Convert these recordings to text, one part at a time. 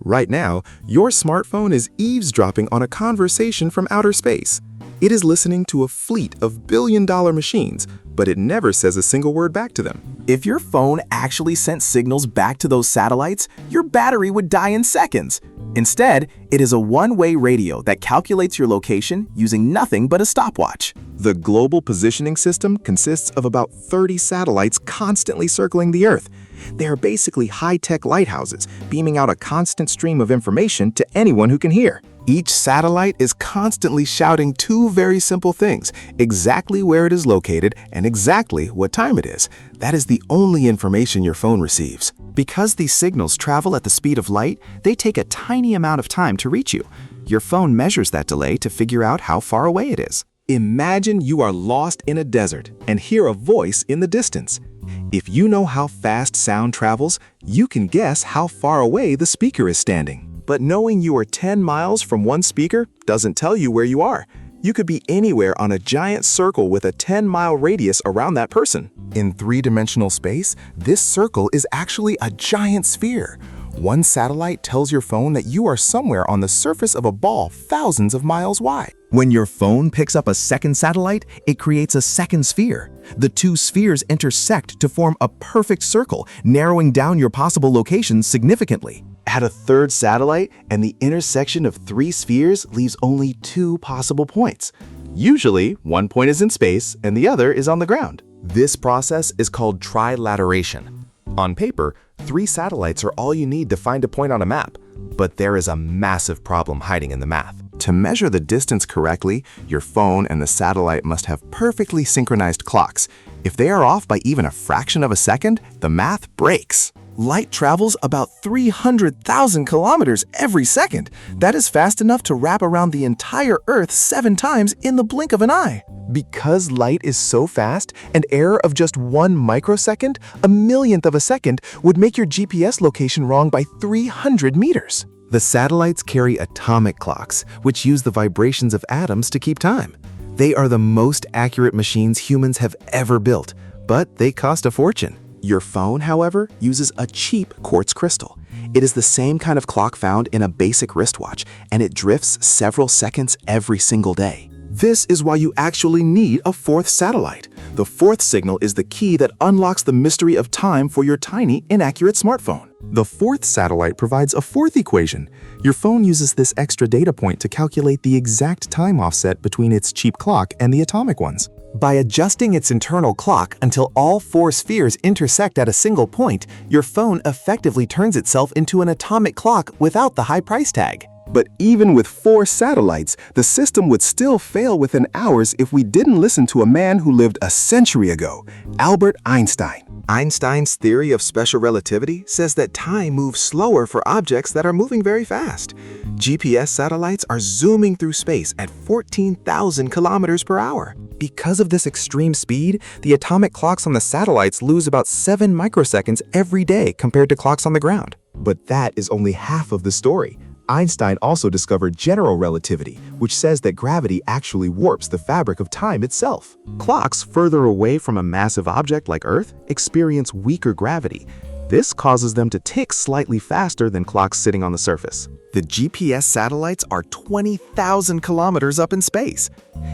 Right now, your smartphone is eavesdropping on a conversation from outer space. It is listening to a fleet of billion-dollar machines, but it never says a single word back to them. If your phone actually sent signals back to those satellites, your battery would die in seconds. Instead, it is a one-way radio that calculates your location using nothing but a stopwatch. The Global Positioning System consists of about 30 satellites constantly circling the Earth. They are basically high-tech lighthouses, beaming out a constant stream of information to anyone who can hear. Each satellite is constantly shouting two very simple things: exactly where it is located and exactly what time it is. That is the only information your phone receives. Because these signals travel at the speed of light, they take a tiny amount of time to reach you. Your phone measures that delay to figure out how far away it is. Imagine you are lost in a desert and hear a voice in the distance. If you know how fast sound travels, you can guess how far away the speaker is standing. But knowing you are 10 miles from one speaker doesn't tell you where you are. You could be anywhere on a giant circle with a 10-mile radius around that person. In three-dimensional space, this circle is actually a giant sphere. One satellite tells your phone that you are somewhere on the surface of a ball thousands of miles wide. When your phone picks up a second satellite, it creates a second sphere. The two spheres intersect to form a perfect circle, narrowing down your possible locations significantly. Add a third satellite, and the intersection of three spheres leaves only two possible points. Usually, one point is in space and the other is on the ground. This process is called trilateration. On paper, 3 satellites are all you need to find a point on a map, but there is a massive problem hiding in the math. To measure the distance correctly, your phone and the satellite must have perfectly synchronized clocks. If they are off by even a fraction of a second, the math breaks. Light travels about 300,000 kilometers every second. That is fast enough to wrap around the entire Earth 7 times in the blink of an eye. Because light is so fast, an error of just 1 microsecond, a millionth of a second, would make your GPS location wrong by 300 meters. The satellites carry atomic clocks, which use the vibrations of atoms to keep time. They are the most accurate machines humans have ever built, but they cost a fortune. Your phone, however, uses a cheap quartz crystal. It is the same kind of clock found in a basic wristwatch, and it drifts several seconds every single day. This is why you actually need a 4th satellite. The 4th signal is the key that unlocks the mystery of time for your tiny, inaccurate smartphone. The 4th satellite provides a 4th equation. Your phone uses this extra data point to calculate the exact time offset between its cheap clock and the atomic ones. By adjusting its internal clock until all 4 spheres intersect at a single point, your phone effectively turns itself into an atomic clock without the high price tag. But even with 4 satellites, the system would still fail within hours if we didn't listen to a man who lived a century ago, Albert Einstein. Einstein's theory of special relativity says that time moves slower for objects that are moving very fast. GPS satellites are zooming through space at 14,000 kilometers per hour. Because of this extreme speed, the atomic clocks on the satellites lose about 7 microseconds every day compared to clocks on the ground. But that is only half of the story. Einstein also discovered general relativity, which says that gravity actually warps the fabric of time itself. Clocks further away from a massive object like Earth experience weaker gravity. This causes them to tick slightly faster than clocks sitting on the surface. The GPS satellites are 20,000 kilometers up in space.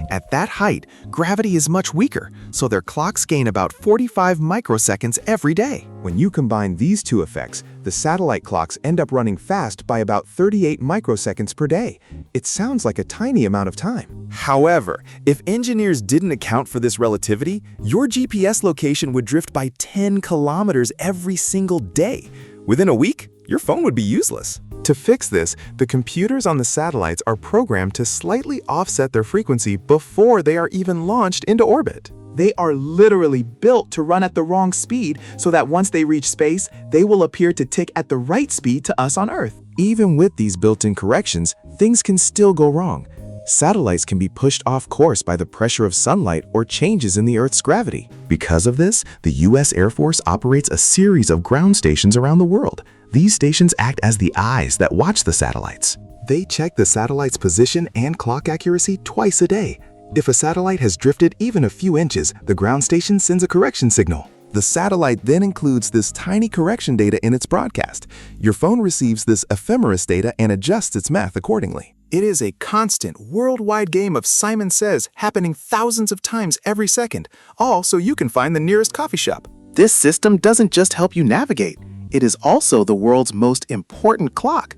At that height, gravity is much weaker, so their clocks gain about 45 microseconds every day. When you combine these two effects, the satellite clocks end up running fast by about 38 microseconds per day. It sounds like a tiny amount of time. However, if engineers didn't account for this relativity, your GPS location would drift by 10 kilometers every single day. Within a week, your phone would be useless. To fix this, the computers on the satellites are programmed to slightly offset their frequency before they are even launched into orbit. They are literally built to run at the wrong speed so that once they reach space, they will appear to tick at the right speed to us on Earth. Even with these built-in corrections, things can still go wrong. Satellites can be pushed off course by the pressure of sunlight or changes in the Earth's gravity. Because of this, the U.S. Air Force operates a series of ground stations around the world. These stations act as the eyes that watch the satellites. They check the satellite's position and clock accuracy twice a day. If a satellite has drifted even a few inches, the ground station sends a correction signal. The satellite then includes this tiny correction data in its broadcast. Your phone receives this ephemeris data and adjusts its math accordingly. It is a constant, worldwide game of Simon Says happening thousands of times every second, all so you can find the nearest coffee shop. This system doesn't just help you navigate, it is also the world's most important clock.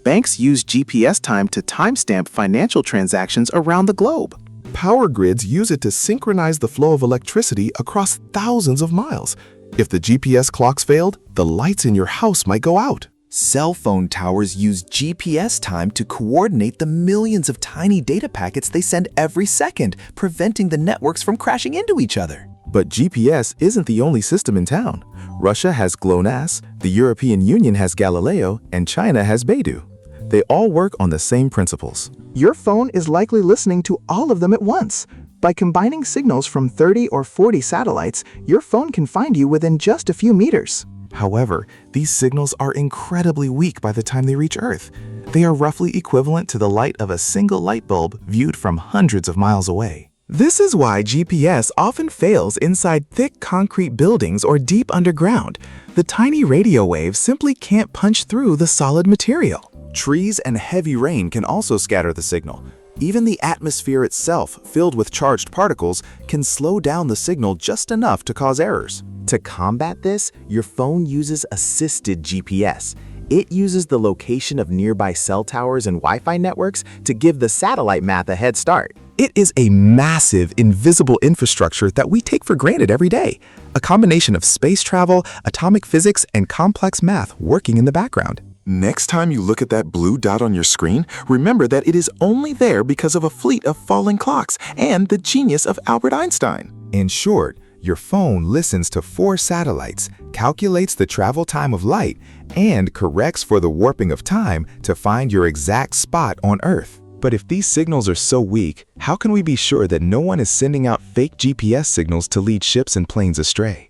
Banks use GPS time to timestamp financial transactions around the globe. Power grids use it to synchronize the flow of electricity across thousands of miles. If the GPS clocks failed, the lights in your house might go out. Cell phone towers use GPS time to coordinate the millions of tiny data packets they send every second, preventing the networks from crashing into each other. But GPS isn't the only system in town. Russia has GLONASS, the European Union has Galileo, and China has Beidou. They all work on the same principles. Your phone is likely listening to all of them at once. By combining signals from 30 or 40 satellites, your phone can find you within just a few meters. However, these signals are incredibly weak by the time they reach Earth. They are roughly equivalent to the light of a single light bulb viewed from hundreds of miles away. This is why GPS often fails inside thick concrete buildings or deep underground. The tiny radio waves simply can't punch through the solid material. Trees and heavy rain can also scatter the signal. Even the atmosphere itself, filled with charged particles, can slow down the signal just enough to cause errors. To combat this, your phone uses assisted GPS. It uses the location of nearby cell towers and Wi-Fi networks to give the satellite math a head start. It is a massive, invisible infrastructure that we take for granted every day. A combination of space travel, atomic physics, and complex math working in the background. Next time you look at that blue dot on your screen, remember that it is only there because of a fleet of falling clocks and the genius of Albert Einstein. In short, your phone listens to 4 satellites, calculates the travel time of light, and corrects for the warping of time to find your exact spot on Earth. But if these signals are so weak, how can we be sure that no one is sending out fake GPS signals to lead ships and planes astray?